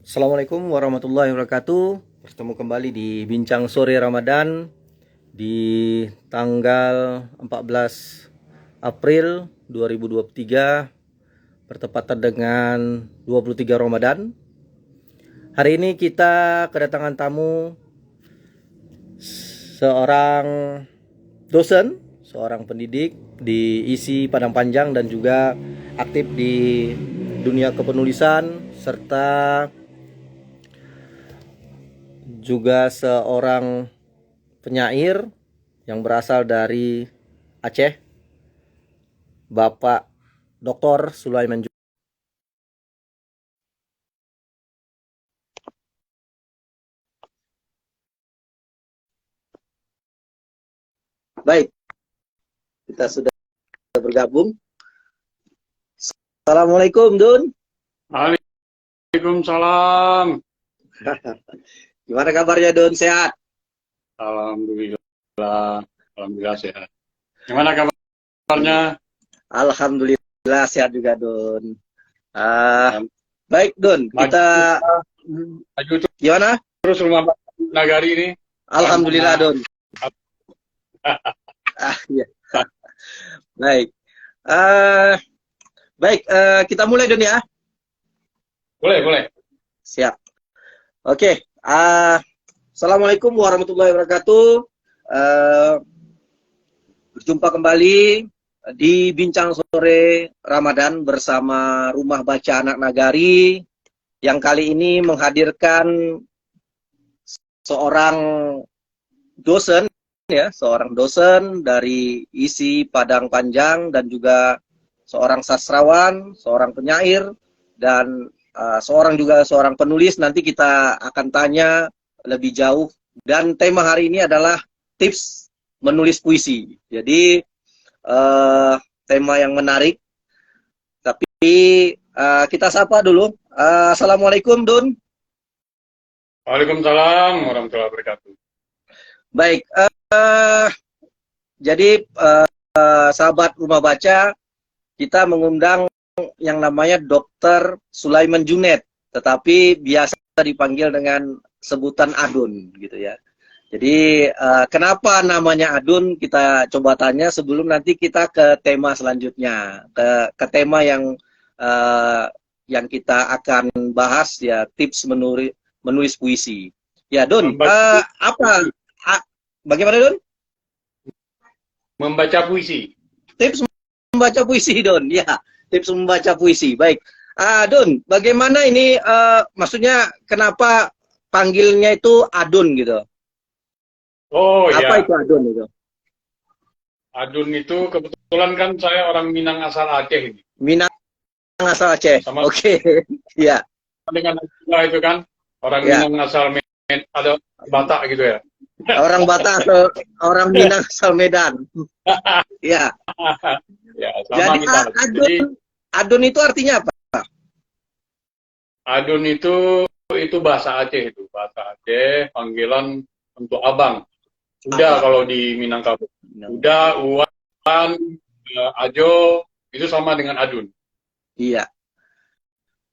Assalamualaikum warahmatullahi wabarakatuh. Bertemu kembali di Bincang Sore Ramadan di tanggal 14 April 2023 bertepatan dengan 23 Ramadan. Hari ini kita kedatangan tamu seorang dosen, seorang pendidik di ISI Padang Panjang dan juga aktif di dunia kepenulisan serta juga seorang penyair yang berasal dari Aceh, Bapak Dr. Sulaiman Junet. Baik, kita sudah bergabung. Assalamualaikum, Dun. Waalaikumsalam. Gimana kabarnya, Dun? Sehat? Alhamdulillah. Alhamdulillah sehat. Gimana kabarnya? Alhamdulillah sehat juga, Dun. Baik, Dun. Kita Maju gimana? terus rumah Nagari ini. Alhamdulillah, Dun. Iya. Baik. Baik, kita mulai, Dun ya. Boleh. Siap. Oke. Assalamualaikum warahmatullahi wabarakatuh. Berjumpa kembali di Bincang Sore Ramadan bersama Rumah Baca Anak Nagari yang kali ini menghadirkan seorang dosen seorang dosen dari ISI Padang Panjang dan juga seorang sastrawan, seorang penyair dan seorang penulis. Nanti kita akan tanya lebih jauh dan tema hari ini adalah tips menulis puisi. Jadi tema yang menarik. Tapi kita sapa dulu. Assalamualaikum, Dun. Waalaikumsalam warahmatullahi wabarakatuh. Baik. Jadi sahabat Rumah Baca, kita mengundang yang namanya Dr. Sulaiman Junet, tetapi biasa dipanggil dengan sebutan Adun gitu ya. Jadi kenapa namanya Adun, kita coba tanya sebelum nanti kita ke tema selanjutnya, ke tema yang kita akan bahas ya, tips menulis puisi. Ya, Dun, bagaimana, Dun? Membaca puisi. Tips membaca puisi, Don. Ya, tips membaca puisi. Baik. Don, bagaimana ini maksudnya kenapa panggilnya itu Adun gitu? Oh Apa ya, itu Adun itu? Adun itu kebetulan kan saya orang Minang asal Aceh ini. Minang asal Aceh. Sama Oke. Ya. dengan Anda itu kan orang Ya. Minang asal ada Batak gitu ya. Orang Batak atau orang Minang asal Medan. Ya. Ya, sama Jadi kita. Jadi Adun itu artinya apa? Adun itu bahasa Aceh, itu bahasa Aceh, panggilan untuk abang. Udah kalau di Minangkabau. Udah, Uwan, Ajo, itu sama dengan Adun. Iya.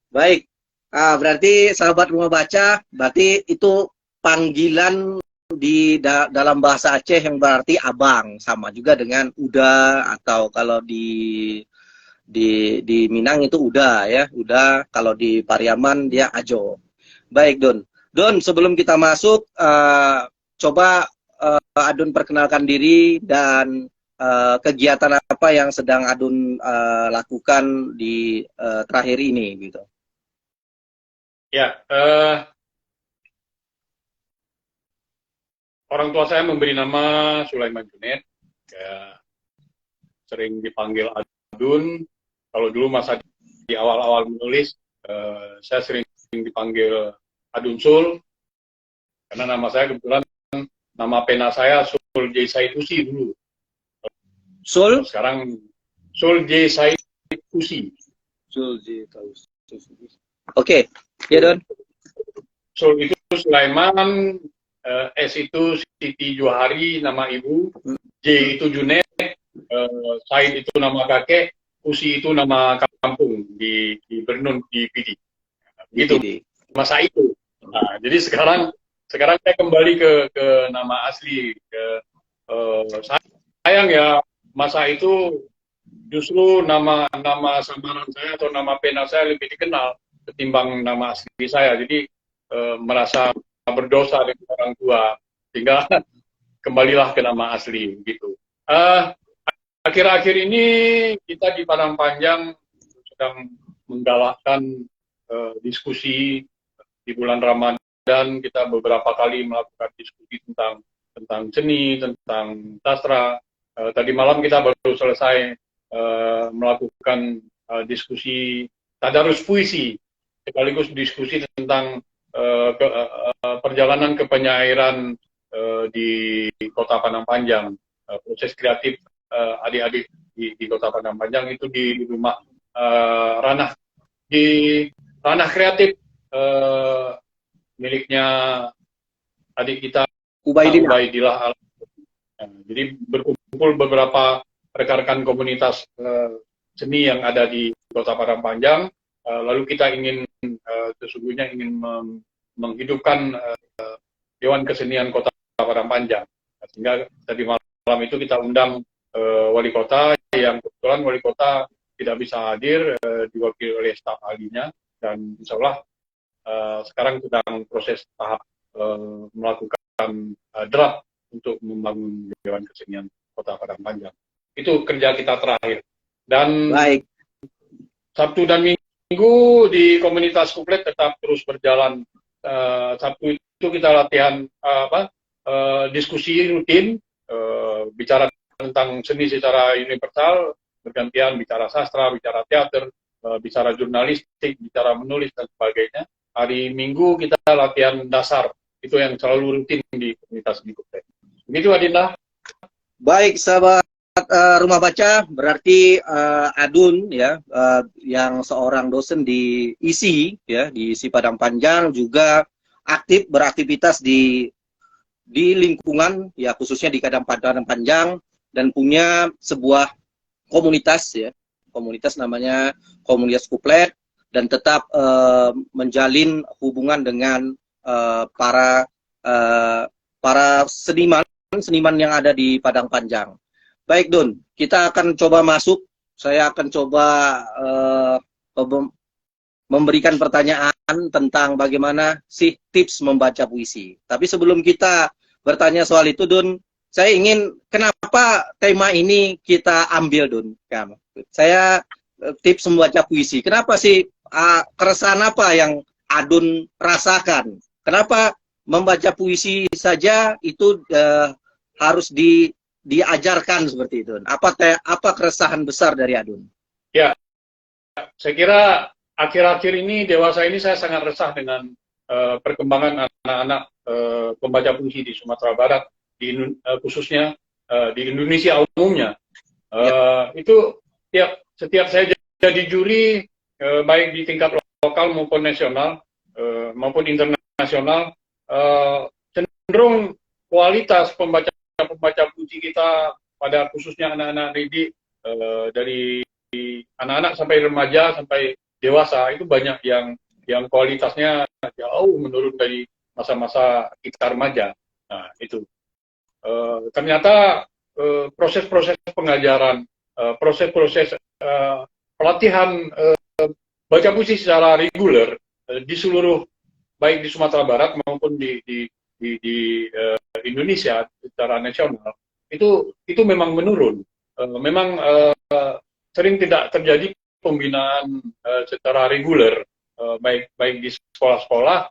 Baik. Berarti sahabat Rumah Baca, berarti itu panggilan di dalam bahasa Aceh yang berarti abang, sama juga dengan uda, atau kalau di Minang itu uda ya, uda. Kalau di Pariaman dia ajo. Baik, Don. Don, sebelum kita masuk, coba Adun perkenalkan diri dan kegiatan apa yang sedang Adun lakukan di terakhir ini gitu. Ya, orang tua saya memberi nama Sulaiman Junet. Ya, sering dipanggil Adun. Kalau dulu masa di awal-awal menulis, saya sering dipanggil Adun Sul. Karena nama saya kebetulan, nama pena saya Sul J. Said Usi dulu. Sul? Sekarang Sul J. Said Usi. Sul J. Usi. Oke, ya Don. Sul itu Sulaiman, S itu Siti Johari, nama ibu, J itu Junet, Said itu nama kakek, Usi itu nama kampung di Bernun, di Pidi. Gitu. masa itu. Nah, jadi sekarang saya kembali ke nama asli. Sayang ya, masa itu justru nama samaran saya atau nama pena saya lebih dikenal ketimbang nama asli saya. Jadi merasa berdosa dengan orang tua, sehingga kembalilah ke nama asli gitu. Akhir-akhir ini kita di Padang Panjang sedang menggalakkan diskusi di bulan Ramadan. Kita beberapa kali melakukan diskusi tentang seni, tentang sastra. Tadi malam kita baru selesai melakukan diskusi tadarus puisi, sekaligus diskusi tentang perjalanan kepenyairan di Kota Padang Panjang, proses kreatif adik-adik di Kota Padang Panjang itu di rumah ranah kreatif miliknya adik kita Ubaidillah. Jadi berkumpul beberapa rekan-rekan komunitas seni yang ada di Kota Padang Panjang. Lalu kita sesungguhnya ingin menghidupkan Dewan Kesenian Kota Padang Panjang. Sehingga tadi malam itu kita undang wali kota, yang kebetulan wali kota tidak bisa hadir, diwakili oleh staf ahlinya, dan insya Allah sekarang sedang proses tahap melakukan draft untuk membangun Dewan Kesenian Kota Padang Panjang. Itu kerja kita terakhir. Dan baik, Sabtu dan Minggu di komunitas Kuplet tetap terus berjalan. Sabtu itu kita latihan diskusi rutin, bicara tentang seni secara universal, bergantian bicara sastra, bicara teater, bicara jurnalistik, bicara menulis dan sebagainya. Hari Minggu kita latihan dasar, itu yang selalu rutin di komunitas di Kuplet. Begitu Adinda. Baik sahabat Rumah Baca, berarti Adun ya, yang seorang dosen di ISI ya, di ISI Padang Panjang, juga aktif beraktivitas di lingkungan ya, khususnya di Padang Panjang, dan punya sebuah komunitas ya, komunitas namanya Komunitas Kuplet, dan tetap menjalin hubungan dengan para seniman yang ada di Padang Panjang. Baik Dun, kita akan coba masuk. Saya akan coba memberikan pertanyaan tentang bagaimana sih tips membaca puisi. Tapi sebelum kita bertanya soal itu Dun, saya ingin, kenapa tema ini kita ambil Dun? Saya tips membaca puisi. Kenapa sih, keresahan apa yang Adun rasakan? Kenapa membaca puisi saja itu harus diajarkan seperti itu? Apa keresahan besar dari Adun? Ya, saya kira akhir-akhir ini, dewasa ini, saya sangat resah dengan perkembangan anak-anak pembaca puisi di Sumatera Barat, khususnya di Indonesia umumnya. Itu setiap saya jadi juri, baik di tingkat lokal maupun nasional maupun internasional, cenderung kualitas pembaca puisi kita, pada khususnya anak-anak didik, dari anak-anak sampai remaja sampai dewasa, itu banyak yang kualitasnya jauh menurun dari masa-masa kita remaja. Nah, itu ternyata proses-proses pengajaran, proses-proses pelatihan baca puisi secara reguler di seluruh, baik di Sumatera Barat maupun di Indonesia secara nasional, itu memang menurun. Memang sering tidak terjadi pembinaan secara reguler, baik di sekolah-sekolah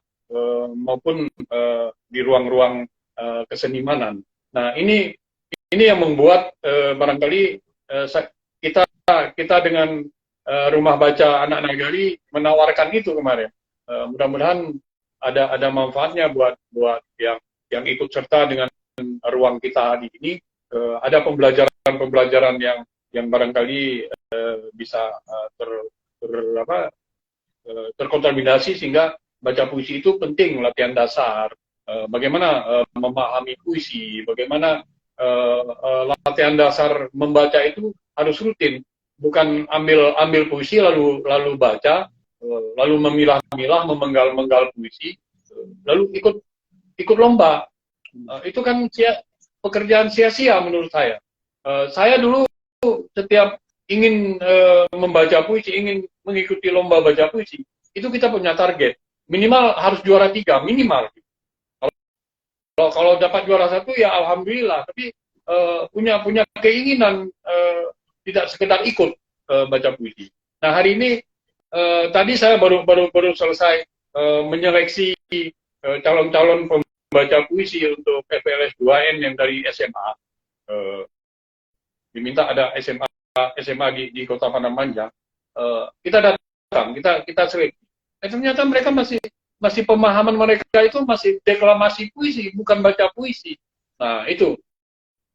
maupun di ruang-ruang kesenimanan. Nah, ini yang membuat barangkali kita dengan Rumah Baca Anak Nagari menawarkan itu kemarin. Mudah-mudahan ada manfaatnya buat yang ikut serta dengan ruang kita di ini. Ada pembelajaran yang barangkali bisa terkontaminasi, sehingga baca puisi itu penting, latihan dasar. Bagaimana memahami puisi, bagaimana latihan dasar membaca itu harus rutin. Bukan ambil puisi lalu baca, lalu memilah-milah, memenggal-menggal puisi, lalu ikut lomba. Itu kan pekerjaan sia-sia menurut saya. Saya dulu setiap ingin membaca puisi, ingin mengikuti lomba baca puisi, itu kita punya target. Minimal harus juara 3, minimal. Kalau dapat juara 1 ya alhamdulillah, tapi punya keinginan tidak sekedar ikut baca puisi. Nah, hari ini tadi saya baru selesai menyeleksi calon-calon pembaca puisi untuk FPLS 2N yang dari SMA. Diminta ada SMA di Kota Padang Panjang. Kita datang, kita seleksi. Ternyata mereka masih pemahaman mereka itu masih deklamasi puisi, bukan baca puisi. Nah, itu.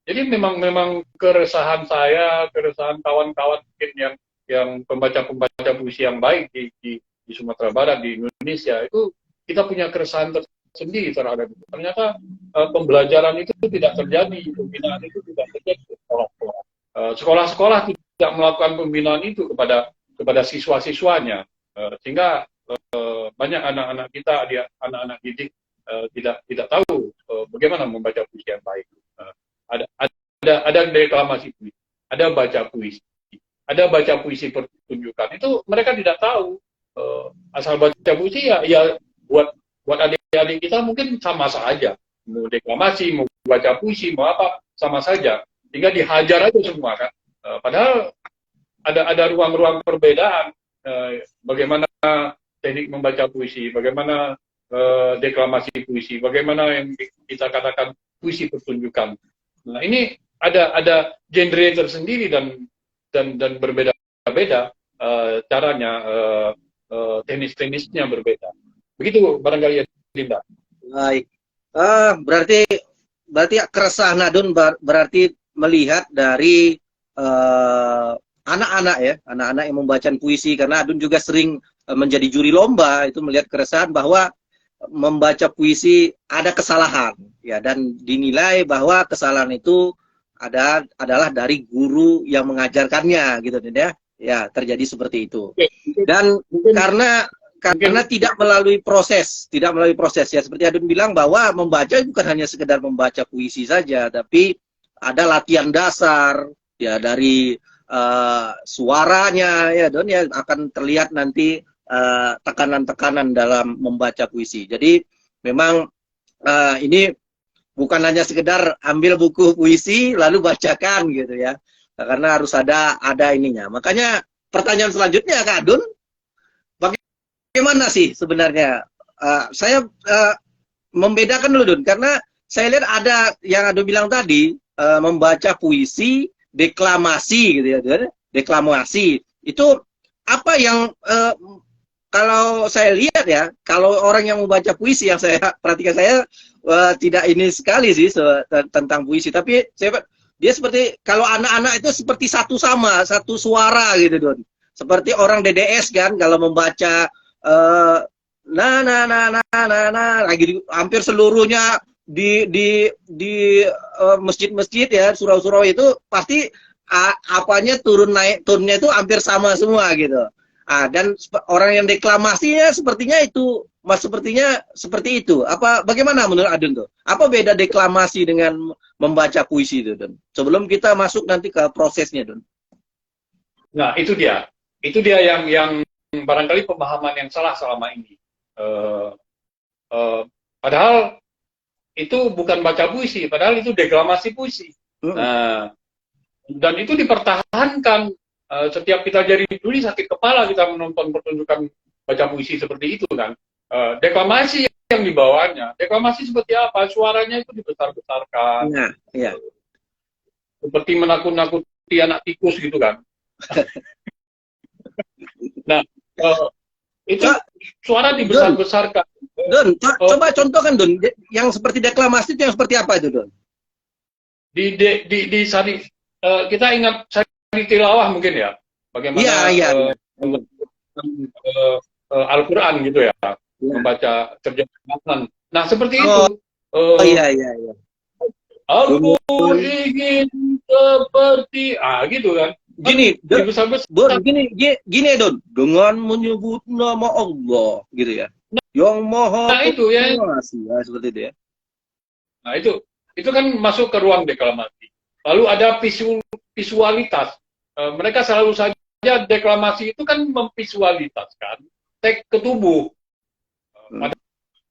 Jadi memang keresahan saya, keresahan kawan-kawan mungkin yang pembaca puisi yang baik di Sumatera Barat, di Indonesia, itu kita punya keresahan tersendiri terhadap itu. Ternyata pembelajaran itu tidak terjadi, pembinaan itu tidak terjadi di sekolah-sekolah. Sekolah-sekolah tidak melakukan pembinaan itu kepada siswa-siswanya, sehingga banyak anak-anak kita, anak-anak didik tidak tahu bagaimana membaca puisi yang baik. Ada deklamasi puisi, ada baca puisi, ada baca puisi pertunjukan. Itu mereka tidak tahu. Asal baca puisi ya buat adik-adik kita mungkin sama saja. Mau deklamasi, mau baca puisi, mau apa, sama saja. Sehingga dihajar aja semua kan. Padahal ada ruang-ruang perbedaan. Bagaimana teknik membaca puisi, bagaimana deklamasi puisi, bagaimana yang kita katakan puisi pertunjukan. Nah, ini ada genre tersendiri dan berbeda-beda caranya, teknis-teknisnya berbeda. Begitu barangkali ya, Linda. Baik. Berarti keresahan Adun berarti melihat dari anak-anak ya, anak-anak yang membaca puisi, karena Adun juga sering menjadi juri lomba, itu melihat keresahan bahwa membaca puisi ada kesalahan ya, dan dinilai bahwa kesalahan itu adalah dari guru yang mengajarkannya gitu ya, terjadi seperti itu. Dan karena tidak melalui proses ya, seperti Adun bilang bahwa membaca bukan hanya sekedar membaca puisi saja, tapi ada latihan dasar ya, dari suaranya ya Don ya, akan terlihat nanti tekanan-tekanan dalam membaca puisi. Jadi memang ini bukan hanya sekedar ambil buku puisi lalu bacakan gitu ya, karena harus ada ininya. Makanya pertanyaan selanjutnya Kak Adun, bagaimana sih sebenarnya saya membedakan dulu Dun, karena saya lihat ada yang Adun bilang tadi, membaca puisi, deklamasi gitu ya Dun. Deklamasi itu apa yang kalau saya lihat ya, kalau orang yang membaca puisi yang saya perhatikan, saya tidak ini sekali sih tentang puisi, tapi dia seperti kalau anak-anak itu seperti satu suara gitu Don. Seperti orang DDS kan kalau membaca lagi hampir seluruhnya di masjid-masjid ya, surau-surau itu pasti apanya turun naik turunnya itu hampir sama semua gitu. Dan orang yang deklamasinya sepertinya seperti itu. Bagaimana menurut Adun tuh? Apa beda deklamasi dengan membaca puisi itu, Don? Sebelum kita masuk nanti ke prosesnya, Don. Nah, itu dia yang barangkali pemahaman yang salah selama ini. Padahal itu bukan baca puisi, padahal itu deklamasi puisi. Dan itu dipertahankan. Setiap kita jadi tulis sakit kepala kita menonton pertunjukan baca puisi seperti itu kan. Deklamasi yang dibawanya, deklamasi seperti apa? Suaranya itu dibesar-besarkan. Ya. Seperti menakut-nakuti anak tikus gitu kan. Nah, itu suara dibesar-besarkan. Don, coba contohkan Don, yang seperti deklamasi itu yang seperti apa itu Don? Di sari, kita ingat di tilawah mungkin ya, bagaimana Al-Quran gitu ya, membaca terjemahan. Nah seperti itu. Iya. Aku ingin seperti, gitu kan. Gini, dibesar-besar. gini Don, dengan menyebut nama Allah, gitu ya. Yang Maha Nah itu ya, Pengasih, ya, seperti itu ya. nah itu kan masuk ke ruang deklamasi. Lalu ada visualitas. Mereka selalu saja deklamasi itu kan memvisualitaskan teks ke tubuh.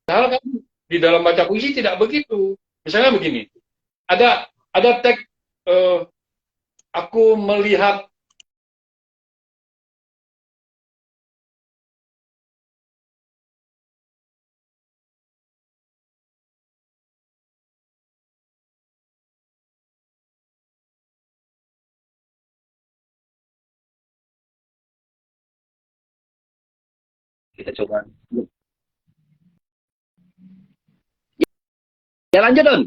Padahal kan di dalam baca puisi tidak begitu. Misalnya begini, ada teks aku melihat Kita coba. Ya lanjut Don.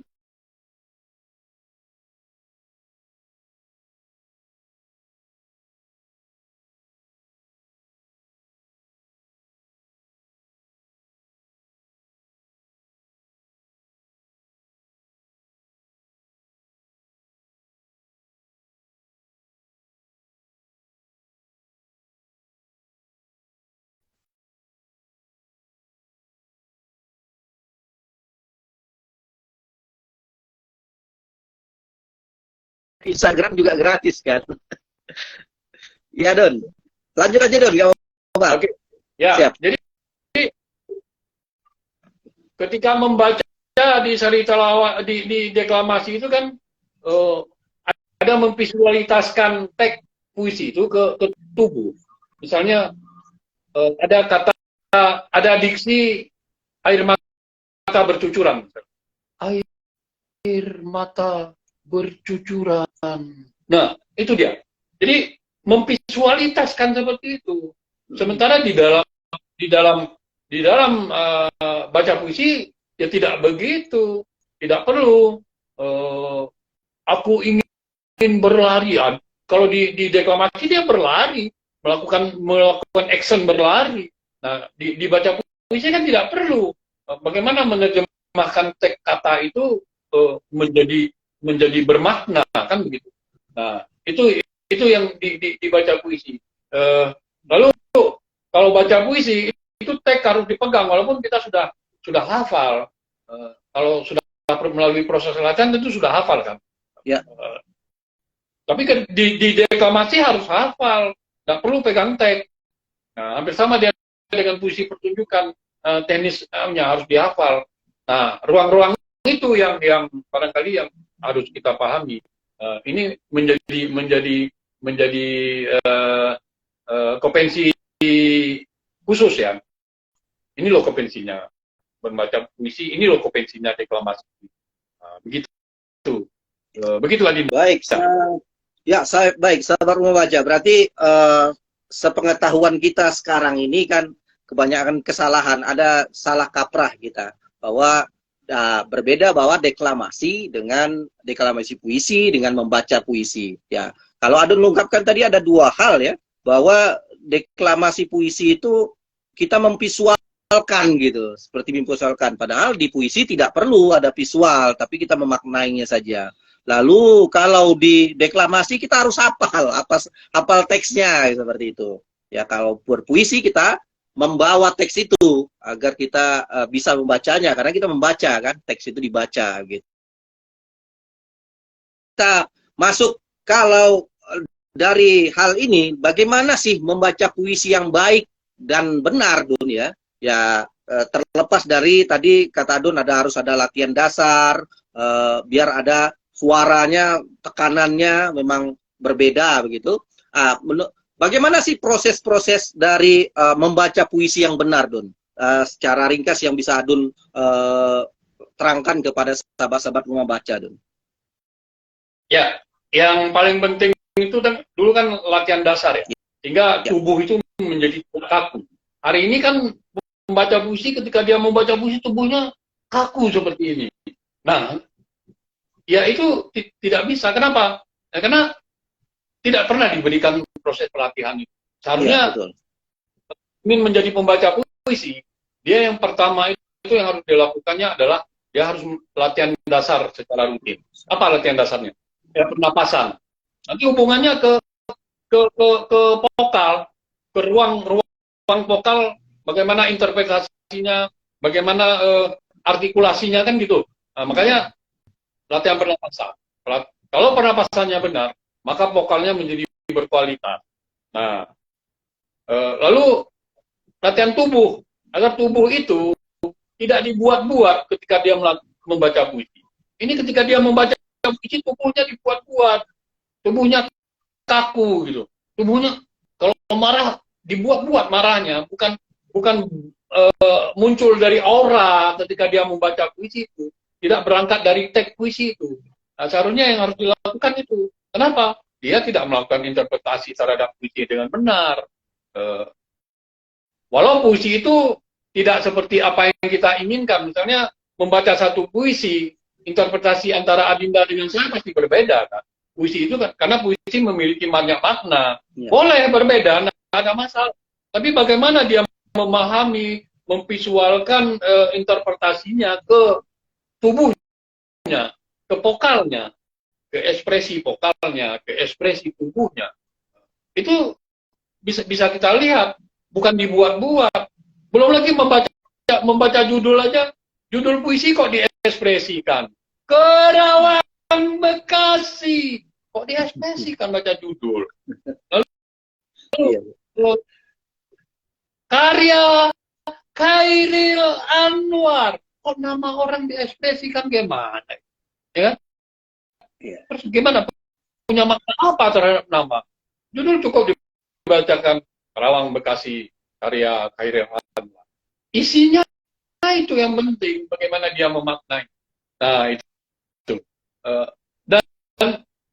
Instagram juga gratis kan. Ya Don. Lanjut aja Don, gak apa-apa. Oke. Ya, siap. Jadi ketika membaca di sari talawah di deklamasi itu kan ada memvisualitaskan teks puisi itu ke tubuh. Misalnya ada kata, ada diksi air mata bercucuran. Air mata bercucuran. Nah, itu dia. Jadi memvisualitaskan seperti itu. Sementara di dalam baca puisi ya tidak begitu, tidak perlu aku ingin berlari. Kalau di deklamasi dia berlari, melakukan action berlari. Nah, di baca puisi kan tidak perlu. Bagaimana menerjemahkan teks kata itu menjadi bermakna, kan begitu. Nah, itu yang dibaca puisi. Lalu kalau baca puisi itu teks harus dipegang, walaupun kita sudah hafal. Kalau sudah melalui proses latihan tentu sudah hafal kan. Ya. Tapi di deklamasi harus hafal, nggak perlu pegang teks. Nah, hampir sama dia dengan puisi pertunjukan, teknisnya harus dihafal. Nah, ruang-ruang itu yang barangkali yang harus kita pahami. Ini menjadi kompetensi khusus ya. Ini loh kompetensinya membaca puisi, ini loh kompetensinya deklamasi. Begitu. Begitu Adin. Baik, baik, sahabat membaca. Berarti sepengetahuan kita sekarang ini kan kebanyakan kesalahan, ada salah kaprah kita bahwa berbeda bahwa deklamasi dengan deklamasi puisi dengan membaca puisi. Ya, kalau Adun mengungkapkan tadi ada dua hal ya, bahwa deklamasi puisi itu kita memvisualkan gitu, seperti memvisualkan. Padahal di puisi tidak perlu ada visual, tapi kita memaknainya saja. Lalu kalau di deklamasi kita harus hafal teksnya seperti itu. Ya kalau berpuisi kita membawa teks itu agar kita bisa membacanya, karena kita membaca kan, teks itu dibaca gitu. Kita masuk kalau dari hal ini, bagaimana sih membaca puisi yang baik dan benar, Dun ya? Ya terlepas dari tadi kata Dun harus ada latihan dasar, biar ada suaranya, tekanannya memang berbeda begitu. Bagaimana sih proses-proses dari membaca puisi yang benar, Dun? Secara ringkas yang bisa Dun terangkan kepada sahabat-sahabat membaca, Dun. Ya, yang paling penting itu kan dulu kan latihan dasar ya, sehingga tubuh itu menjadi kaku. Hari ini kan membaca puisi, ketika dia membaca puisi tubuhnya kaku seperti ini. Nah, ya itu tidak bisa. Kenapa? Ya, karena tidak pernah diberikan proses pelatihan itu. Seharusnya ingin menjadi pembaca puisi, dia yang pertama itu yang harus dilakukannya adalah dia harus latihan dasar secara rutin. Apa latihan dasarnya? Ya pernapasan. Nanti hubungannya ke ke vokal, ke ruang vokal, bagaimana interpretasinya, bagaimana artikulasinya kan gitu. Nah, makanya latihan pernapasan. Kalau pernapasannya benar, maka vokalnya menjadi berkualitas. Nah, lalu latihan tubuh, agar tubuh itu tidak dibuat-buat ketika dia membaca puisi. Ini ketika dia membaca puisi, tubuhnya dibuat-buat, tubuhnya kaku gitu. Tubuhnya kalau marah dibuat-buat marahnya, bukan muncul dari aura ketika dia membaca puisi itu, tidak berangkat dari teks puisi itu. Nah, seharusnya yang harus dilakukan itu. Kenapa? Dia tidak melakukan interpretasi terhadap puisi dengan benar. Walau puisi itu tidak seperti apa yang kita inginkan. Misalnya membaca satu puisi, interpretasi antara Adinda dengan saya pasti berbeda kan. Puisi itu kan, karena puisi memiliki banyak makna. Ya. Boleh berbeda, tidak ada masalah. Tapi bagaimana dia memahami, memvisualkan interpretasinya ke tubuhnya, ke vokalnya, ke ekspresi vokalnya, ke ekspresi tubuhnya. Itu bisa kita lihat, bukan dibuat-buat. Belum lagi membaca judul aja, judul puisi kok diekspresikan. Kerawang Bekasi, kok diekspresikan baca judul. Lalu karya Khairil Anwar, kok nama orang diekspresikan gimana? Ya? Terus gimana? Punya makna apa terhadap nama? Judul cukup dibacakan Kerawang Bekasi, karya Khairil Anwar. Isinya itu yang penting, bagaimana dia memaknai. Nah, itu.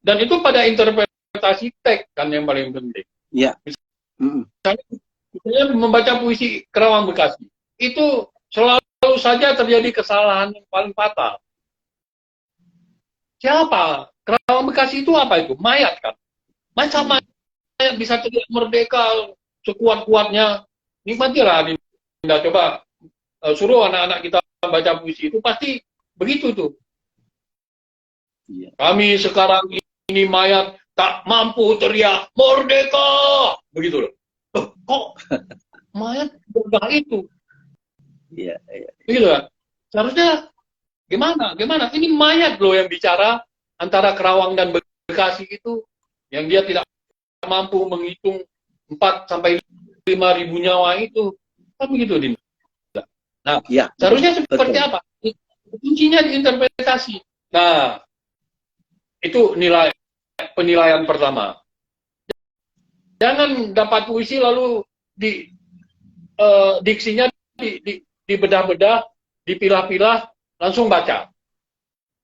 Dan itu pada interpretasi teks kan yang paling penting. Iya. Misalnya membaca puisi Kerawang Bekasi, itu selalu saja terjadi kesalahan yang paling fatal. Siapa? Kerawang Bekasi itu apa itu? Mayat kan? Masa mayat bisa teriak merdeka sekuat-kuatnya? Nikmatilah, Dinda. Coba suruh anak-anak kita baca puisi itu pasti begitu tuh. Iya. Kami sekarang ini mayat tak mampu teriak merdeka, begitu loh. Kok mayat berdah itu? Iya, iya. Begitu kan? Seharusnya gimana? Ini mayat loh yang bicara, antara Kerawang dan Bekasi itu, yang dia tidak mampu menghitung 4 sampai 5.000 nyawa itu. Kan begitu, Dinda. Nah, ya, seharusnya seperti apa? Kuncinya di interpretasi. Nah, itu penilaian pertama. Jangan dapat puisi lalu diksinya dibedah-bedah, dipilah-pilah, langsung baca.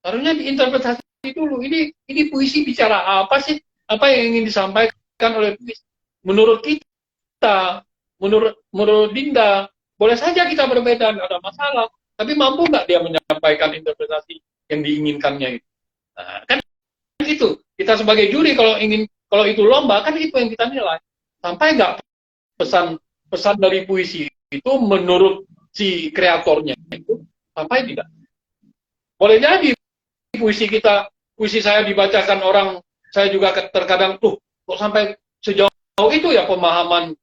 Seharusnya diinterpretasi dulu. Ini puisi bicara apa sih? Apa yang ingin disampaikan oleh puisi? Menurut kita, menurut Dinda, boleh saja kita berbeda, nggak ada masalah. Tapi mampu nggak dia menyampaikan interpretasi yang diinginkannya itu? Nah, kan itu. Kita sebagai juri kalau itu lomba, kan itu yang kita nilai. Sampai nggak pesan dari puisi itu menurut si kreatornya itu, sampai tidak. Boleh jadi puisi saya dibacakan orang, saya juga terkadang, kok sampai sejauh itu ya pemahaman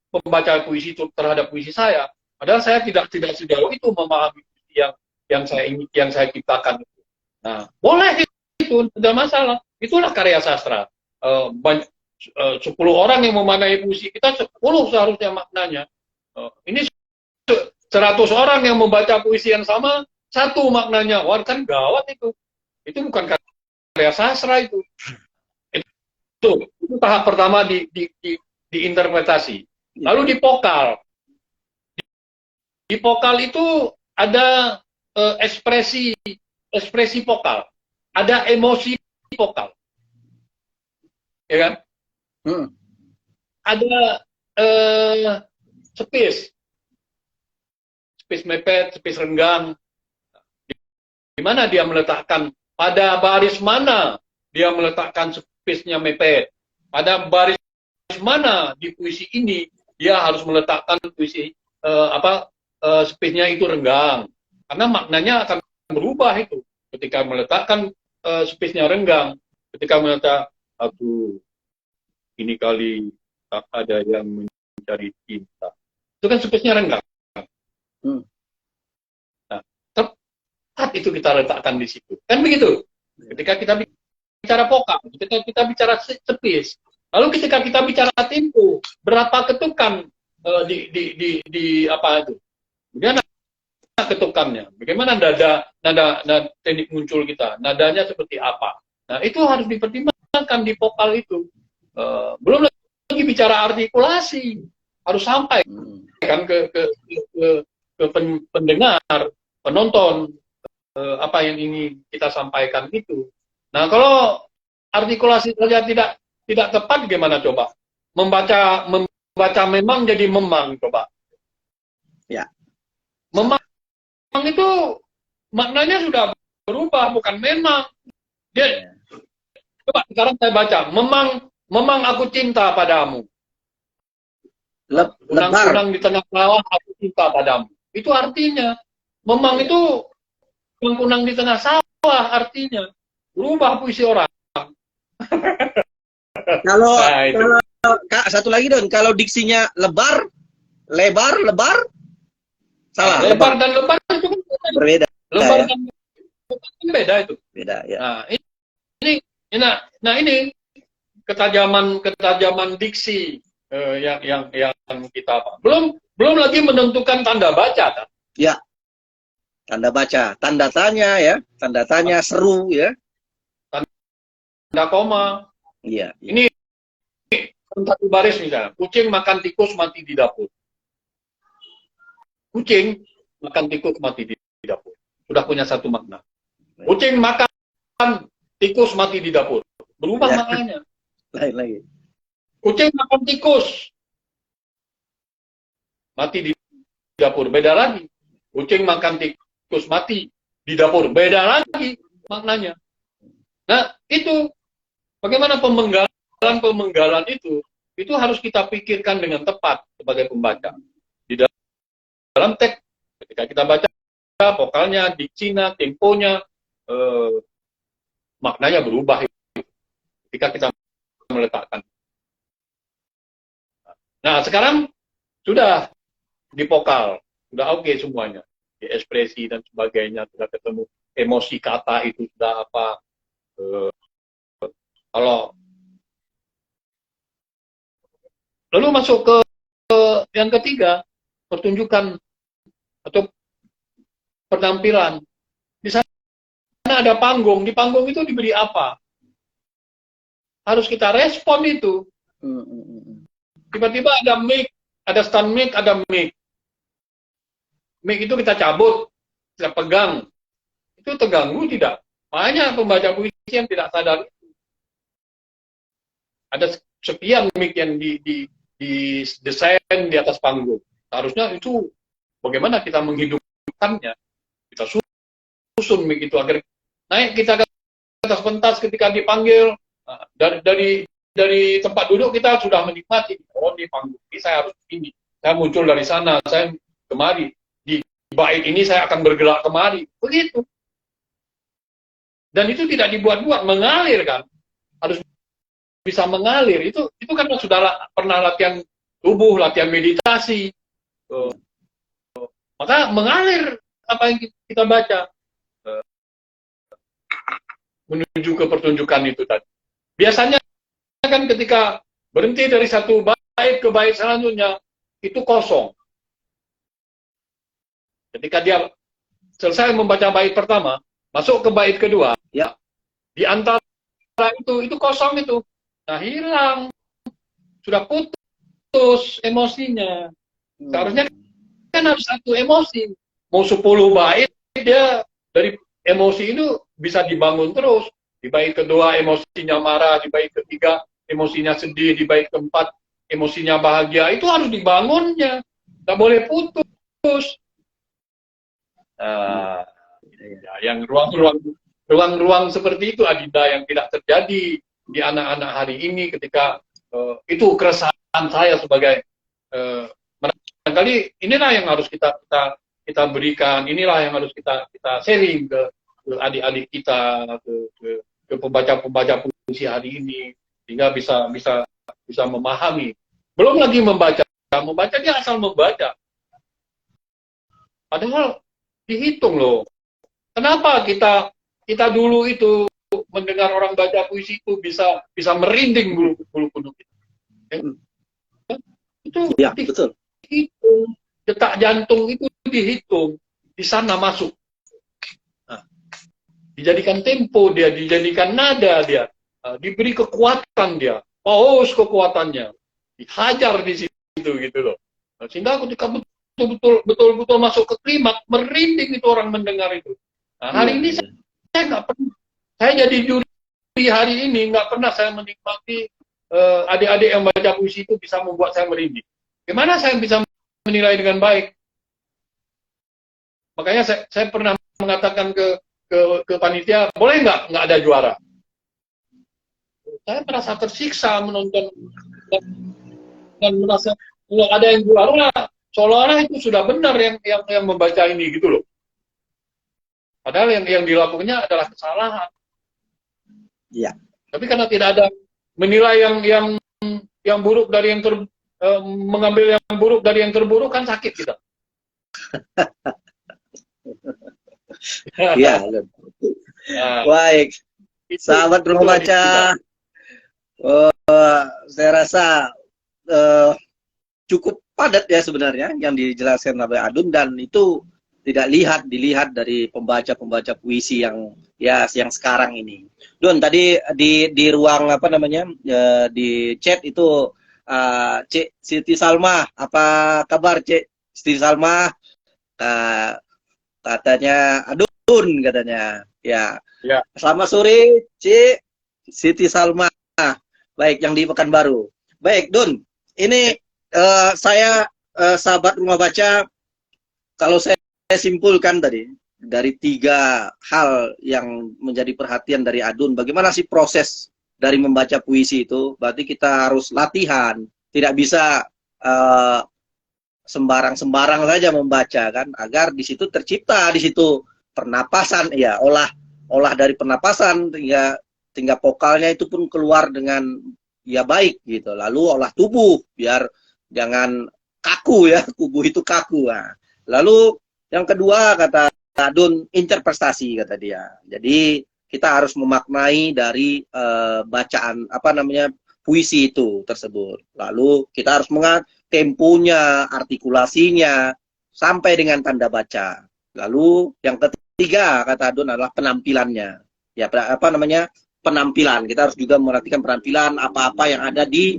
pembaca puisi itu terhadap puisi saya. Padahal saya tidak sejauh itu memahami puisi yang saya ciptakan. Nah, boleh itu, tidak masalah. Itulah karya sastra. 10 orang yang memaknai puisi kita, 10 seharusnya maknanya. Ini 100 orang yang membaca puisi yang sama, 1 maknanya. Wah, kan gawat itu. Itu bukan karya sastra itu. Itu tahap pertama di interpretasi. Lalu di vokal. Di vokal itu ada ekspresi vokal. Ada emosi vokal. Ya kan? Ada space mepet, space renggang. Di mana dia meletakkan, pada baris mana dia meletakkan space-nya mepet. Pada baris mana di puisi ini dia harus meletakkan puisi space-nya itu renggang. Karena maknanya akan berubah itu. Ketika meletakkan space-nya renggang, ketika meletak ini kali tak ada yang mencari cinta. Itu kan space-nya renggang. Nah, tepat itu kita letakkan di situ. Kan begitu. Ketika kita bicara vokal, ketika kita bicara space, lalu ketika kita bicara tempo, berapa ketukan di apa itu? Bagaimana ketukannya? Bagaimana nada teknik muncul kita? Nadanya seperti apa? Nah, itu harus dipertimbangkan di vokal itu. Belum lagi bicara artikulasi, harus sampai kan ke pendengar, penonton, apa yang ingin kita sampaikan itu. Nah, kalau artikulasi saja tidak tepat, gimana coba? Membaca memang jadi memang, coba. Ya. Memang itu maknanya sudah berubah, bukan memang. Dia, coba sekarang saya baca, memang aku cinta padamu. Kunang-kunang di tengah sawah, aku cinta padamu. Itu artinya, memang itu kunang-kunang di tengah sawah, artinya berubah puisi orang. Kalau Kak, satu lagi Don, kalau diksinya lebar, lebar, salah. Lebar dan lebar itu kan berbeda. Lebar dan lebar kan beda itu. Beda ya. Nah ini ketajaman diksi yang kita belum lagi menentukan tanda baca kan? Ya. Tanda baca, tanda tanya ya, tanda tanya seru ya. Tanda koma. Iya. Ini satu baris misalnya, kucing makan tikus mati di dapur. Kucing makan tikus mati di dapur. Sudah punya satu makna. Kucing makan tikus mati di dapur. Berubah ya. Maknanya. Lain lagi. Kucing makan tikus mati di dapur. Beda lagi. Kucing makan tikus mati di dapur. Beda lagi maknanya. Nah, itu bagaimana pemenggalan itu harus kita pikirkan dengan tepat sebagai pembaca. Di dalam teks, ketika kita baca, vokalnya, diksinya, temponya, maknanya berubah ketika kita meletakkan. Nah, sekarang sudah di vokal, sudah oke semuanya. Di ekspresi dan sebagainya, sudah ketemu emosi kata itu, sudah apa. Kalau lalu masuk ke yang ketiga, pertunjukan atau penampilan. Di sana ada panggung, di panggung itu diberi apa? Harus kita respon itu. Tiba-tiba ada mic, ada stand mic, ada mic. Mic itu kita cabut, kita pegang. Itu terganggu tidak? Banyak pembaca puisi yang tidak sadar itu. Ada sekian mic yang didesain di atas panggung. Seharusnya itu bagaimana kita menghidupkannya. Kita susun mic itu agar naik kita ke atas pentas ketika dipanggil. Dari tempat duduk kita sudah menikmati. Oh, di panggung ini saya harus ini. Saya muncul dari sana, saya kemari. Di bait ini saya akan bergerak kemari. Begitu. Dan itu tidak dibuat-buat, mengalir kan. Harus bisa mengalir. Itu kan sudah pernah latihan tubuh, latihan meditasi. Maka mengalir apa yang kita baca. Menuju ke pertunjukan itu tadi. Biasanya kan ketika berhenti dari satu bait ke bait selanjutnya, itu kosong. Ketika dia selesai membaca bait pertama, masuk ke bait kedua, ya, di antara itu kosong itu. Nah, hilang. Sudah putus emosinya. Seharusnya kan harus satu emosi. Mau 10 bait, dia dari emosi itu bisa dibangun terus. Di bait kedua emosinya marah, di bait ketiga emosinya sedih, di bait keempat emosinya bahagia. Itu harus dibangunnya. Nggak boleh putus. Yang ruang-ruang seperti itu, Adinda, yang tidak terjadi di anak-anak hari ini ketika itu keresahan saya sebagai barangkali inilah yang harus kita berikan, inilah yang harus kita sharing ke adik-adik kita, ke pembaca-pembaca puisi hari ini, sehingga bisa bisa memahami. Belum lagi membaca dia asal membaca. Padahal dihitung loh. Kenapa kita dulu itu mendengar orang baca puisi itu bisa merinding bulu kuduk kita. Itu Ya, betul. dihitung, detak jantung itu dihitung, di sana masuk. Dijadikan tempo dia, dijadikan nada dia, diberi kekuatan dia, paus kekuatannya, dihajar di situ gitu loh. Sehingga ketika betul-betul masuk ke klimaks, merinding itu orang mendengar itu. Nah, hari ini saya nggak pernah, saya jadi juri hari ini nggak pernah saya menikmati adik-adik yang baca puisi itu bisa membuat saya merinding. Gimana saya bisa menilai dengan baik? Makanya saya pernah mengatakan ke panitia, boleh nggak ada juara? Saya merasa tersiksa menonton dan merasa kalau ada yang juara, seolah-olah itu sudah benar yang membaca ini gitu loh. Padahal yang dilakukannya adalah kesalahan. Iya. Tapi karena tidak ada menilai yang buruk dari mengambil yang buruk dari yang terburuk, kan sakit kita. Iya. Baik. Sahabat rumah baca, saya rasa cukup padat ya sebenarnya yang dijelaskan oleh Adun, dan itu tidak dilihat dari pembaca puisi yang sekarang ini. Dun, tadi di ruang apa namanya di chat itu Cik Siti Salma, apa kabar Cik Siti Salma? Katanya Adun katanya. Ya. Selamat sore Cik Siti Salma. Baik, yang di Pekanbaru. Baik, Dun. Ini saya sahabat rumah baca, kalau saya simpulkan tadi dari 3 hal yang menjadi perhatian dari Adun, bagaimana sih proses dari membaca puisi itu? Berarti kita harus latihan, tidak bisa sembarang-sembarang saja membaca kan, agar di situ tercipta di situ pernapasan, ya olah dari pernapasan hingga vokalnya itu pun keluar dengan ya baik gitu. Lalu olah tubuh biar jangan kaku ya, tubuh itu kaku. Nah, lalu yang kedua kata Adun, interpretasi kata dia. Jadi kita harus memaknai dari bacaan apa namanya puisi itu tersebut. Lalu kita harus mengat temponya, artikulasinya sampai dengan tanda baca. Lalu yang ketiga kata Adun adalah penampilannya. Ya apa namanya? Penampilan. Kita harus juga memperhatikan penampilan apa-apa yang ada di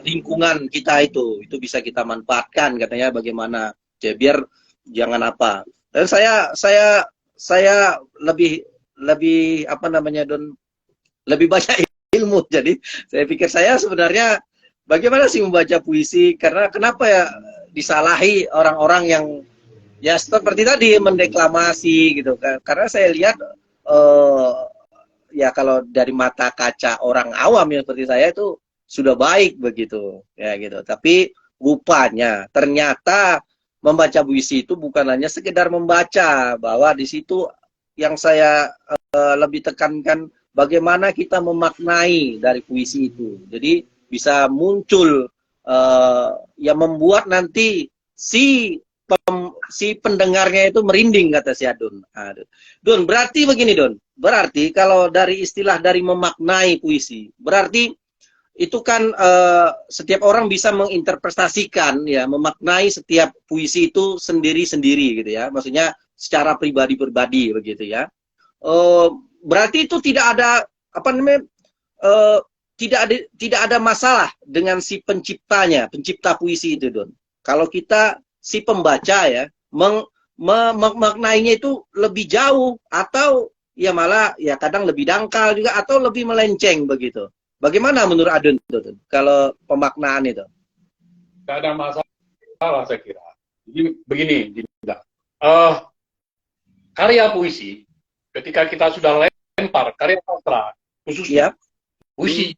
lingkungan kita itu bisa kita manfaatkan katanya, bagaimana ya, biar jangan apa. Dan saya lebih apa namanya Don, lebih banyak ilmu. Jadi saya pikir saya sebenarnya bagaimana sih membaca puisi, karena kenapa ya disalahi orang-orang yang ya seperti tadi mendeklamasi gitu. Karena saya lihat ya kalau dari mata kaca orang awam yang seperti saya itu sudah baik begitu ya gitu. Tapi rupanya ternyata membaca puisi itu bukan hanya sekedar membaca, bahwa di situ yang saya lebih tekankan bagaimana kita memaknai dari puisi itu. Jadi bisa muncul yang membuat nanti si pendengarnya itu merinding kata si Adun. Don, berarti begini Don. Berarti kalau dari istilah dari memaknai puisi, berarti itu kan setiap orang bisa menginterpretasikan ya, memaknai setiap puisi itu sendiri-sendiri gitu ya. Maksudnya secara pribadi-pribadi begitu ya. Berarti itu tidak ada apa namanya tidak ada masalah dengan si penciptanya, pencipta puisi itu Don. Kalau kita si pembaca ya memaknainya itu lebih jauh, atau ya malah ya kadang lebih dangkal juga, atau lebih melenceng begitu. Bagaimana menurut Adun itu kalau pemaknaan itu? Tidak ada masalah saya kira. Jadi begini, karya puisi ketika kita sudah lempar karya sastra khususnya puisi,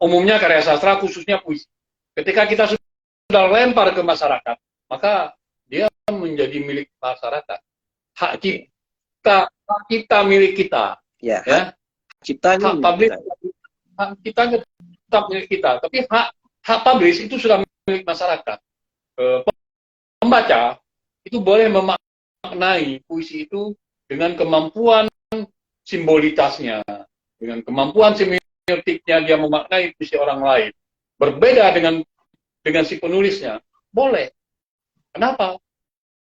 umumnya karya sastra khususnya puisi, ketika kita sudah lempar ke masyarakat, maka dia menjadi milik masyarakat. Hak cipta milik kita. Ya. Ya. Ciptanya hak publik hak kita tetap milik kita, tapi hak publish itu sudah milik masyarakat. Pembaca itu boleh memaknai puisi itu dengan kemampuan simbolitasnya, dengan kemampuan semiotiknya dia memaknai puisi orang lain. Berbeda dengan si penulisnya, boleh. Kenapa?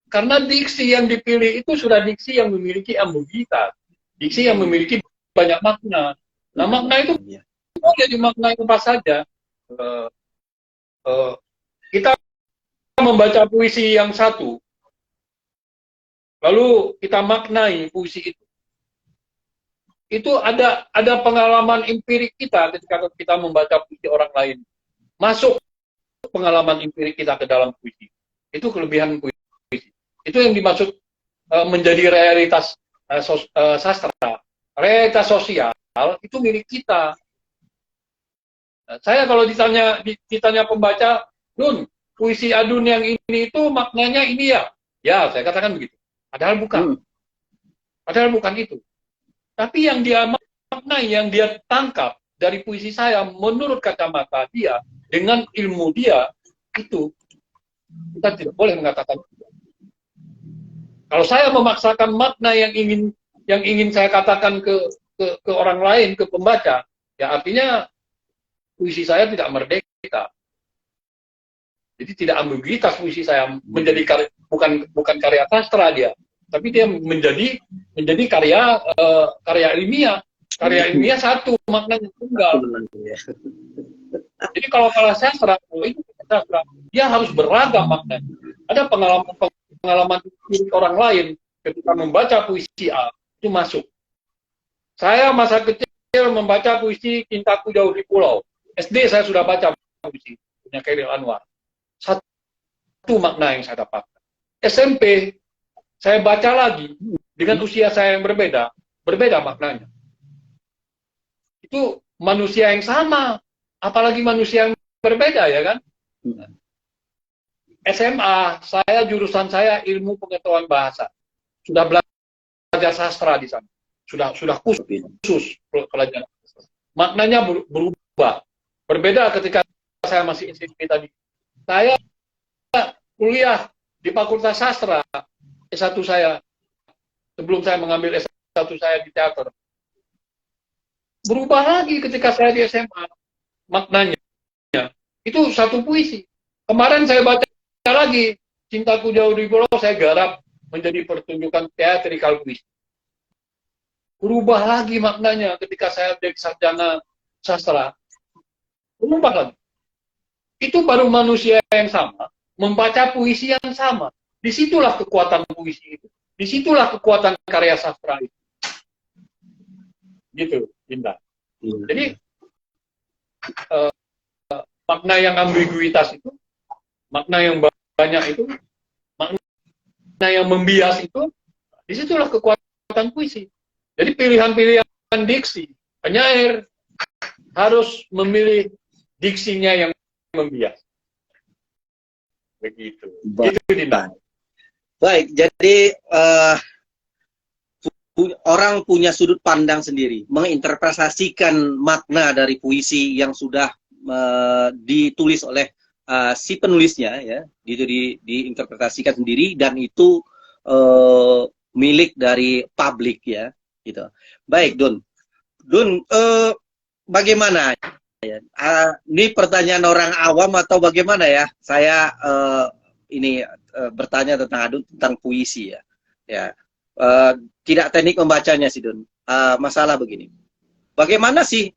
Karena diksi yang dipilih itu sudah diksi yang memiliki ambiguitas, diksi yang memiliki banyak makna. Nah, makna itu boleh dimaknai apa saja. Kita membaca puisi yang satu, lalu kita maknai puisi itu ada pengalaman empirik kita ketika kita membaca puisi orang lain. Masuk pengalaman empirik kita ke dalam puisi. Itu kelebihan puisi. Itu yang dimaksud menjadi realitas sastra. Realitas sosial itu milik kita. Saya kalau ditanya pembaca, Dun, puisi Adun yang ini itu maknanya ini ya? Ya, saya katakan begitu. Padahal bukan. Padahal bukan itu. Tapi yang dia maknai, yang dia tangkap dari puisi saya, menurut kacamata dia, dengan ilmu dia, itu kita tidak boleh mengatakan itu. Kalau saya memaksakan makna yang ingin saya katakan ke orang lain, ke pembaca, ya artinya puisi saya tidak merdeka. Jadi tidak ambiguitas puisi saya menjadi bukan karya sastra dia, tapi dia menjadi karya ilmiah. Karya ilmiah satu, maknanya tunggal. Jadi kalau sastra, itu sastra, dia harus beragam maknanya. Ada pengalaman milik orang lain ketika membaca puisi A, itu masuk. Saya masa kecil membaca puisi Cintaku Jauh di Pulau. SD saya sudah baca puisi punya Chairil Anwar. Satu makna yang saya dapatkan. SMP saya baca lagi dengan usia saya yang berbeda maknanya. Itu manusia yang sama, apalagi manusia yang berbeda, ya kan? SMA, jurusan saya ilmu pengetahuan bahasa. Sudah belajar sastra di sana. Sudah khusus pelajaran. Maknanya berubah. Berbeda ketika saya masih SMP tadi. Saya kuliah di Fakultas Sastra, S1 saya, sebelum saya mengambil S1 saya di teater. Berubah lagi ketika saya di SMA. Maknanya. Itu satu puisi. Kemarin saya baca lagi Cintaku Jauh di Pulau, saya garap menjadi pertunjukan teatrikal puisi. Berubah lagi maknanya ketika saya jadi sarjana sastra. Berubah lagi. Itu baru manusia yang sama membaca puisi yang sama. Disitulah kekuatan puisi itu. Disitulah kekuatan karya sastra itu. Gitu, Indah. Jadi makna yang ambiguitas itu, makna yang banyak itu, makna yang membias itu, disitulah kekuatan puisi. Jadi pilihan-pilihan diksi, penyair harus memilih diksinya yang membias. Begitu. Gitu, Dinda. Baik, jadi orang punya sudut pandang sendiri, menginterpretasikan makna dari puisi yang sudah ditulis oleh si penulisnya, ya, itu diinterpretasikan sendiri dan itu milik dari publik, ya, gitu. Baik, Dun, bagaimana? Ya, ini pertanyaan orang awam atau bagaimana ya? Saya ini bertanya tentang Adun tentang puisi, ya, ya. Tidak teknik membacanya sih, Dun. Masalah begini, bagaimana sih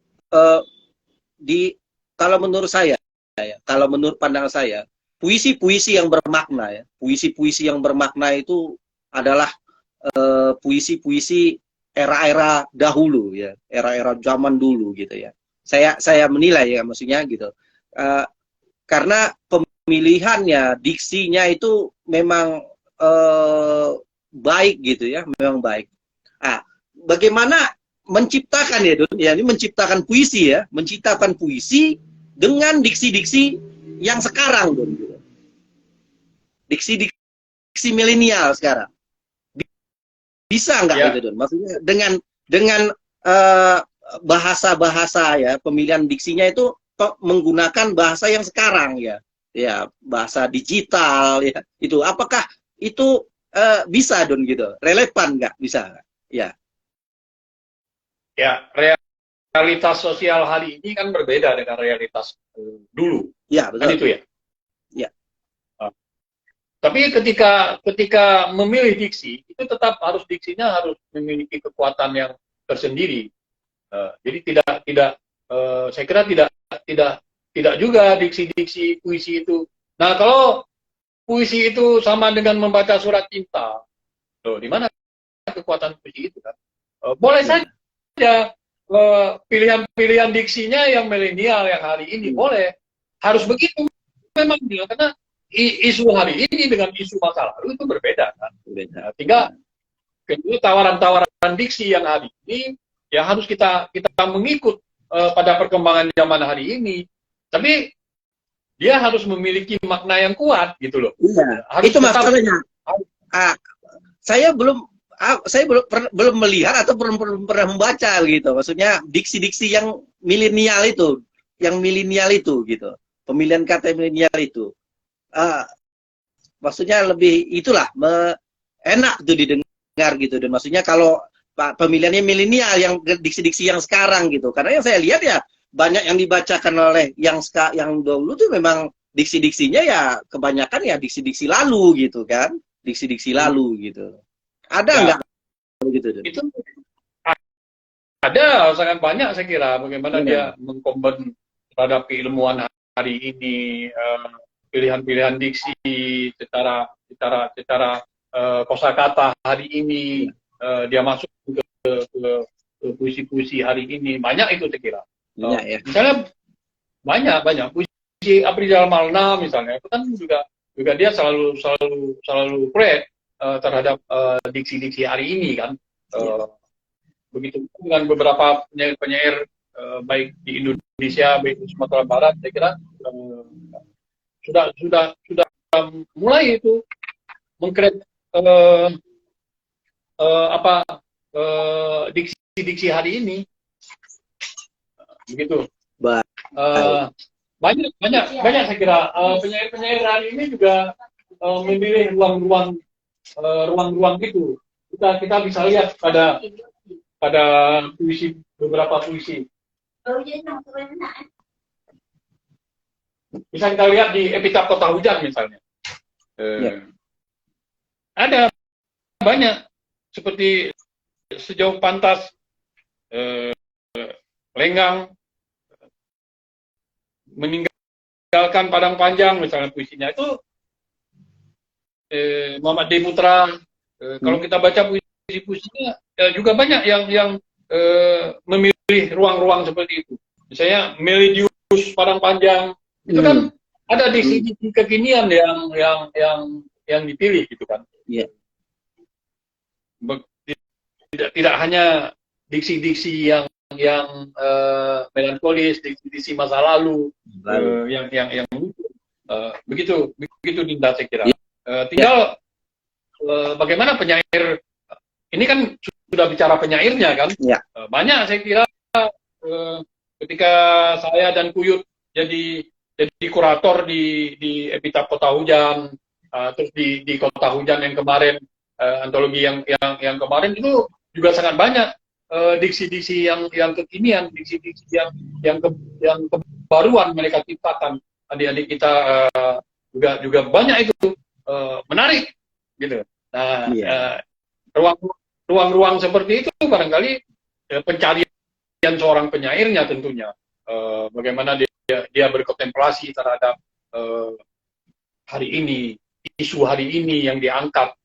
kalau menurut saya, ya, kalau menurut pandangan saya, puisi-puisi yang bermakna, ya, puisi-puisi yang bermakna itu adalah puisi-puisi era-era dahulu, ya, era-era zaman dulu, gitu ya. Saya menilai, ya, maksudnya gitu. Karena pemilihannya, diksinya itu memang baik, gitu ya, memang baik. Bagaimana menciptakan, ya, Dun, ya, ini menciptakan puisi, ya, menciptakan puisi dengan diksi-diksi yang sekarang, Dun, gitu. Diksi milenial sekarang. Bisa nggak, ya, itu, Dun? Maksudnya dengan bahasa-bahasa ya, pemilihan diksinya itu menggunakan bahasa yang sekarang ya, ya bahasa digital ya, itu apakah itu bisa Don gitu, relevan nggak, bisa nggak? Ya. Ya, realitas sosial hari ini kan berbeda dengan realitas dulu. Ya, Kan betul. itu ya. Ya. Tapi ketika memilih diksi, itu tetap harus diksinya harus memiliki kekuatan yang tersendiri. Jadi tidak saya kira tidak juga diksi-diksi puisi itu. Nah, kalau puisi itu sama dengan membaca surat cinta, loh, di mana kekuatan puisi itu kan? Boleh saja pilihan-pilihan diksinya yang milenial yang hari ini boleh, harus begitu memang dia, karena isu hari ini dengan isu masa lalu itu berbeda kan. Tinggal tawaran-tawaran diksi yang hari ini ya harus kita mengikut pada perkembangan zaman hari ini. Tapi dia harus memiliki makna yang kuat gitu loh. Iya. Harus Itu masalahnya. Saya belum melihat atau belum pernah membaca gitu. Maksudnya diksi-diksi yang milenial itu, gitu. Pemilihan kata milenial itu. Maksudnya lebih itulah enak tuh didengar gitu. Dan maksudnya kalau pemilihannya milenial yang diksi-diksi yang sekarang gitu. Karena yang saya lihat ya banyak yang dibacakan oleh yang dulu tuh memang diksi-diksinya ya kebanyakan ya diksi-diksi lalu gitu kan. Diksi-diksi lalu gitu. Ada nggak begitu? Itu ada sangat banyak saya kira bagaimana dia mengkombin terhadap keilmuan hari ini, pilihan-pilihan diksi secara kosakata hari ini, dia masuk ke puisi-puisi hari ini, banyak itu saya kira. Ya. Misalnya banyak puisi Afrizal Malna misalnya, itu kan juga dia selalu proyek terhadap diksi-diksi hari ini kan. Begitu dengan beberapa penyair baik di Indonesia baik di Sumatera Barat, saya kira sudah mulai itu mengkreat diksi-diksi hari ini, begitu. Banyak saya kira penyair hari ini juga memilih ruang-ruang itu. Kita bisa lihat pada beberapa puisi. Bisa kita lihat di Epitaf Kota Hujan misalnya. Ada banyak seperti Sejauh Pantas, Lenggang, Meninggalkan Padang Panjang misalnya puisinya itu, Muhammad D. Putra. Kalau kita baca puisi-puisinya juga banyak yang memilih ruang-ruang seperti itu. Misalnya Melidius Padang Panjang itu kan ada diksi-diksi kekinian yang dipilih gitu kan. Tidak hanya diksi-diksi yang melankolis, diksi-diksi masa lalu, yang begitu Dinda saya kira. Tinggal bagaimana penyair ini kan sudah bicara penyairnya kan. Banyak saya kira ketika saya dan Kuyut jadi kurator di Epitaf Kota Hujan, terus di Kota Hujan yang kemarin, antologi yang kemarin itu juga sangat banyak diksi-diksi yang kekinian, diksi-diksi yang kebaruan mereka ciptakan. Adik-adik kita juga banyak itu menarik gitu. Nah, ruang-ruang seperti itu barangkali pencarian seorang penyairnya tentunya. Bagaimana dia berkontemplasi terhadap hari ini, isu hari ini yang diangkat,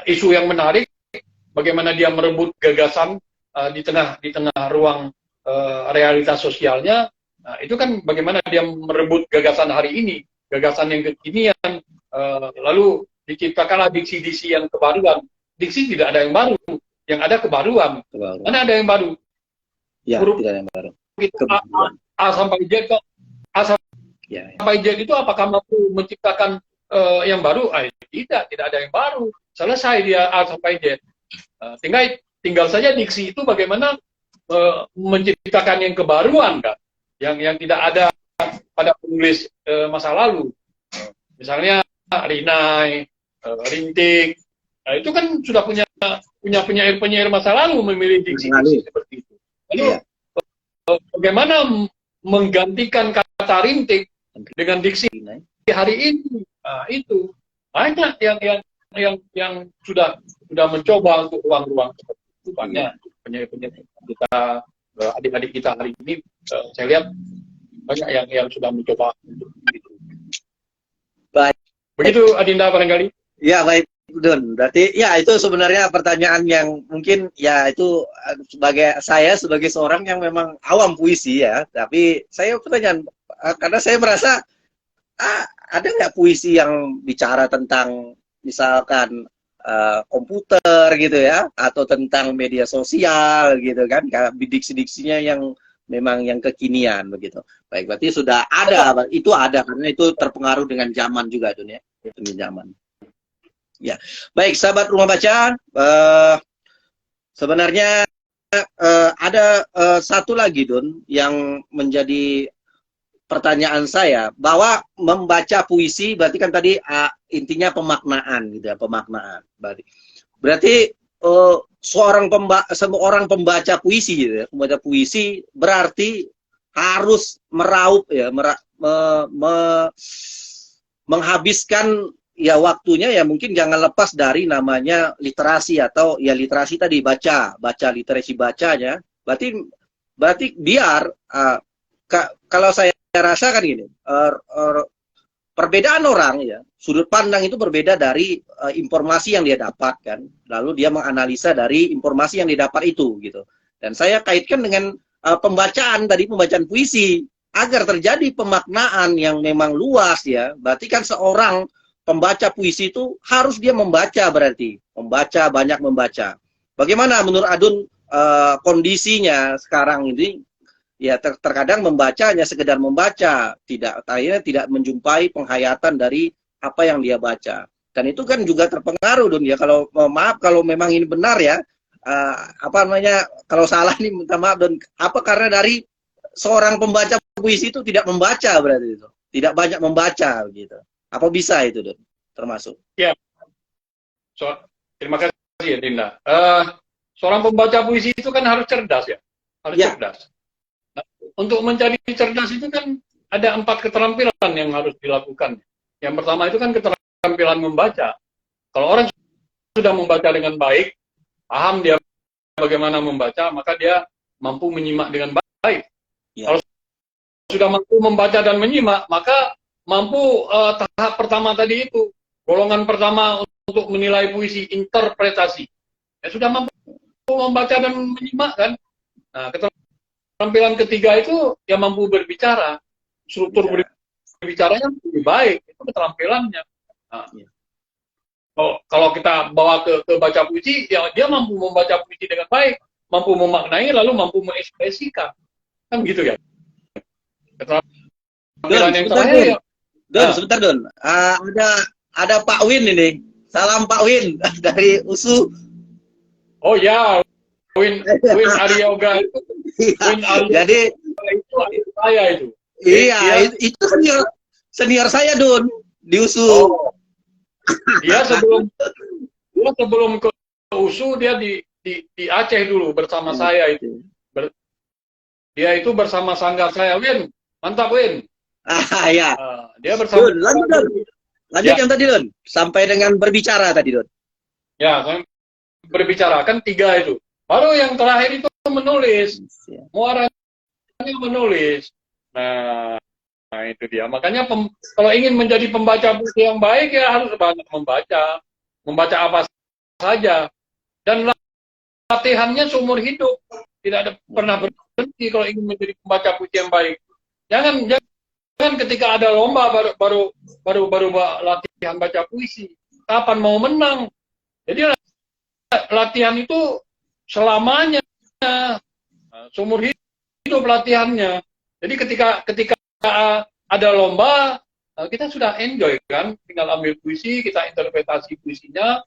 isu yang menarik, bagaimana dia merebut gagasan di tengah ruang realitas sosialnya. Itu kan bagaimana dia merebut gagasan hari ini, gagasan yang kekinian, lalu diciptakanlah diksi-diksi yang kebaruan. Diksi tidak ada yang baru, yang ada kebaruan. Mana ada yang baru? Huruf tidak ada yang baru. A sampai Z kok. Sampai Z itu apakah mampu menciptakan yang baru? Tidak ada yang baru. Selesai dia A sampai Z. Tinggal saja diksi itu bagaimana menciptakan yang kebaruan kan, yang tidak ada pada penulis masa lalu. Misalnya Rinai, Rintik, nah, itu kan sudah punya penyair-penyair masa lalu memilih diksi-diksi seperti itu. Lalu bagaimana menggantikan kata rintik dengan diksi hari ini? Nah, itu banyak yang sudah mencoba untuk ruang-ruang seperti itu. Banyak penyair-penyair kita, adik-adik kita hari ini, saya lihat banyak yang sudah mencoba untuk itu. Baik. Begitu Adinda barangkali. Ya, baik Don. Berarti ya itu sebenarnya pertanyaan yang mungkin ya itu sebagai seorang yang memang awam puisi ya, tapi saya pertanyaan karena saya merasa ada nggak puisi yang bicara tentang misalkan komputer gitu ya, atau tentang media sosial gitu kan, diksi-diksinya yang memang yang kekinian begitu. Baik, berarti sudah ada, itu ada karena itu terpengaruh dengan zaman juga Don ya, dengan zaman. Ya, baik sahabat rumah baca, sebenarnya ada satu lagi Don yang menjadi pertanyaan saya, bahwa membaca puisi berarti kan tadi intinya pemaknaan gitu ya, pemaknaan. Berarti seorang pembaca puisi gitu ya, pembaca puisi berarti harus meraup ya, menghabiskan ya waktunya ya, mungkin jangan lepas dari namanya literasi, atau ya literasi tadi baca literasi bacanya. Berarti biar kalau saya rasa kan gini, perbedaan orang ya, sudut pandang itu berbeda dari informasi yang dia dapatkan, lalu dia menganalisa dari informasi yang didapat itu gitu. Dan saya kaitkan dengan pembacaan puisi, agar terjadi pemaknaan yang memang luas ya. Berarti kan seorang pembaca puisi itu harus dia membaca, berarti banyak membaca. Bagaimana menurut Adun kondisinya sekarang ini? Ya terkadang membacanya sekedar membaca, tidak menjumpai penghayatan dari apa yang dia baca. Dan itu kan juga terpengaruh Don ya, kalau maaf kalau memang ini benar ya, kalau salah nih minta maaf Don, karena dari seorang pembaca puisi itu tidak membaca, berarti itu tidak banyak membaca begitu. Apa bisa itu Don termasuk? Ya, terima kasih ya Dinda. Seorang pembaca puisi itu kan harus cerdas ya, harus cerdas. Untuk menjadi cerdas itu kan ada 4 keterampilan yang harus dilakukan. Yang pertama itu kan keterampilan membaca. Kalau orang sudah membaca dengan baik, paham dia bagaimana membaca, maka dia mampu menyimak dengan baik. Kalau sudah mampu membaca dan menyimak, maka mampu tahap pertama tadi itu, golongan pertama untuk menilai puisi, interpretasi. Ya sudah mampu membaca dan menyimak kan. Nah, keterampilan ketiga itu yang mampu berbicara, struktur berbicaranya lebih baik, itu keterampilannya. Nah, kalau kita bawa ke baca puisi, ya dia mampu membaca puisi dengan baik, mampu memaknai, lalu mampu mengekspresikan, kan gitu ya. Keterampilan yang terakhir. Sebentar Don, ada Pak Win ini, salam Pak Win dari USU. Oh ya, Win Aryoga itu. Jadi itu saya itu. Iya, itu senior saya Don di USU. Dia sebelum ke USU dia di Aceh dulu bersama saya itu. Dia itu bersama sanggar saya, Win. Mantap Win. Ya. Dia bersama. Lanjut yang tadi Don, sampai dengan berbicara tadi Don. Ya, berbicara kan 3 itu. Baru yang terakhir itu menulis, muaranya menulis. Nah itu dia. Makanya kalau ingin menjadi pembaca buku yang baik ya harus banyak membaca apa saja. Dan latihannya seumur hidup, tidak ada pernah berhenti kalau ingin menjadi pembaca puisi yang baik. Jangan ketika ada lomba baru latihan baca puisi. Kapan mau menang? Jadi latihan itu selamanya, seumur hidup latihannya. Jadi ketika ada lomba, kita sudah enjoy kan, tinggal ambil puisi, kita interpretasi puisinya,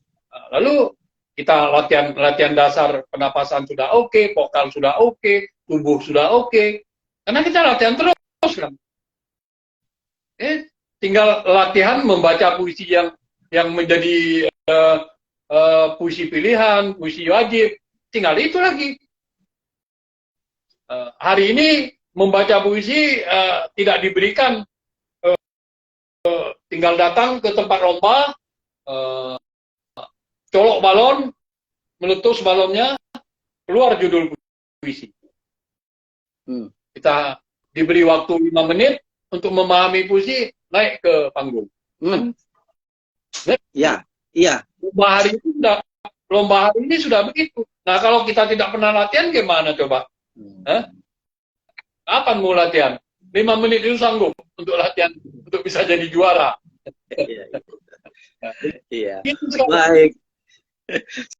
lalu kita latihan dasar pernapasan sudah oke, vokal sudah oke, tubuh sudah oke. Karena kita latihan terus kan. Tinggal latihan membaca puisi yang menjadi puisi pilihan, puisi wajib. Tinggal itu lagi. Hari ini membaca puisi tidak diberikan, tinggal datang ke tempat lomba, colok balon, meletus balonnya, keluar judul puisi. Kita diberi waktu 5 menit untuk memahami puisi, naik ke panggung. Iya, iya. Lomba hari ini sudah begitu. Nah, kalau kita tidak pernah latihan, gimana coba? Kapan mau latihan? 5 menit itu sanggup untuk latihan, untuk bisa jadi juara. Iya. Baik.